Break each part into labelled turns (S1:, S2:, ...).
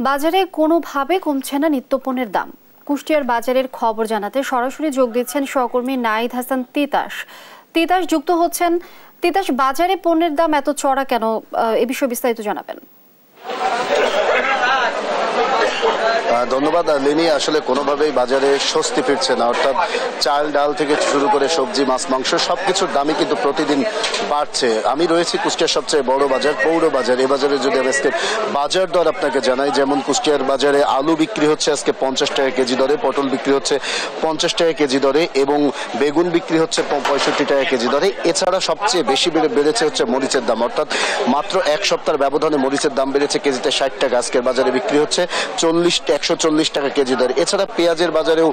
S1: বাজারে কোনোভাবে কমছে না নিত্যপণ্যের দাম। কুষ্টিয়ার বাজারের খবর জানাতে সরাসরি যোগ দিচ্ছেন সহকর্মী নাহিদ হাসান তিতাস। তিতাস যুক্ত হচ্ছেন। তিতাস, বাজারে পণ্যের দাম এত চড়া কেন, এ বিষয়ে বিস্তারিত জানাবেন।
S2: ধন্যবাদ লিনি। আসলে কোনোভাবেই বাজারে স্বস্তি ফিরছে না, অর্থাৎ চাল ডাল থেকে শুরু করে সবজি মাছ মাংস সবকিছুর দামই কিন্তু প্রতিদিন বাড়ছে। আমি রয়েছি কুষ্টিয়ার সবচেয়ে বড় বাজার পৌর বাজার। এই বাজারে যদি আমি আজকে বাজার দর আপনাকে জানাই, যেমন কুষ্টিয়ার বাজারে আলু বিক্রি হচ্ছে আজকে 50 টাকা কেজি দরে, পটল বিক্রি হচ্ছে 50 টাকা কেজি দরে এবং বেগুন বিক্রি হচ্ছে 65 টাকা কেজি দরে। এছাড়া সবচেয়ে বেশি বেড়েছে হচ্ছে মরিচের দাম, অর্থাৎ মাত্র এক সপ্তাহের ব্যবধানে মরিচের দাম বেড়েছে কেজিতে 60 টাকা। আজকের বাজারে বিক্রি হচ্ছে 140 টাকা কেজি দরে। এছাড়া পেঁয়াজের বাজারেও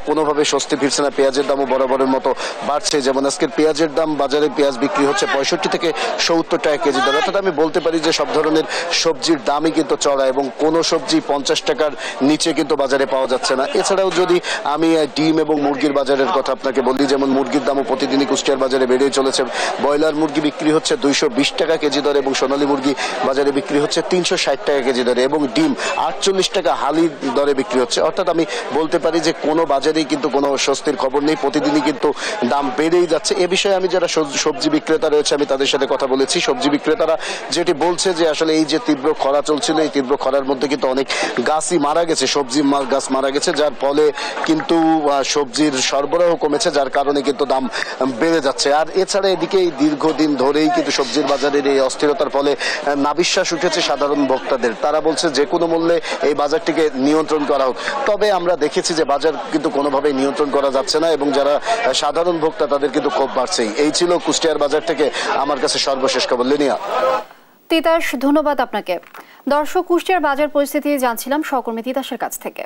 S2: কোনোভাবে স্বস্তি ফিরছে না, পেঁয়াজের দামও বরাবরের মতো বাড়ছে। যেমন আজকের পেঁয়াজের দাম, বাজারে পেঁয়াজ বিক্রি হচ্ছে 65 থেকে 70 টাকা কেজি দরে। অর্থাৎ আমি বলতে পারি যে সব ধরনের সবজির দামই কিন্তু চড়া এবং কোনো সবজি 50 টাকার নিচে কিন্তু বাজারে পাওয়া যাচ্ছে না। এছাড়াও যদি আমি ডিম এবং মুরগির বাজারের কথা আপনাকে বলি, যেমন মুরগির দামও প্রতিদিনই কুষ্টিয়ার বাজারে বেড়েই চলেছে। ব্রয়লার মুরগি বিক্রি হচ্ছে 220 টাকা কেজি দরে এবং সোনালী মুরগি বাজারে বিক্রি হচ্ছে 360 টাকা কেজি দরে এবং ডিম 48 টাকা হালি দরে বিক্রি হচ্ছে। অর্থাৎ আমি বলতে পারি যে কোনো বাজারেই কিন্তু কোনো স্বস্তির খবর নেই, প্রতিদিনই কিন্তু দাম বেড়েই যাচ্ছে। এ বিষয়ে আমি যারা সবজি বিক্রেতা রয়েছে আমি তাদের সাথে কথা বলেছি। সবজি বিক্রেতারা যেটি বলছে যে আসলে এই যে তীব্র খরা চলছিল, এই তীব্র খরার মধ্যে কিন্তু অনেক গাছই মারা গেছে, সবজি গাছ মারা গেছে, যার ফলে কিন্তু সবজির সরবরাহ কমেছে, যার কারণে কিন্তু দাম বেড়ে যাচ্ছে। আর এছাড়া এদিকে এই দীর্ঘদিন ধরেই কিন্তু সবজির বাজারের এই অস্থিরতার ফলে নাবিশ্বাস উঠেছে সাধারণ ভোক্তাদের। তারা বলছে যে কোনো মূল্যে এই বাজারটিকে নিয়ন্ত্রণ করা হোক। তবে আমরা দেখেছি যে বাজার কিন্তু কোনোভাবেই নিয়ন্ত্রণ করা যাচ্ছে না এবং যারা সাধারণ ভোক্তা তাদের কিন্তু ক্ষোভ বাড়ছেই। এই ছিল কুষ্টিয়ার বাজার থেকে আমার কাছে সর্বশেষ খবর। লিনিয়া।
S1: তিতাস, ধন্যবাদ আপনাকে। দর্শক, কুষ্টিয়ার বাজার পরিস্থিতি জানছিলাম সহকর্মী তিতাসের কাছ থেকে।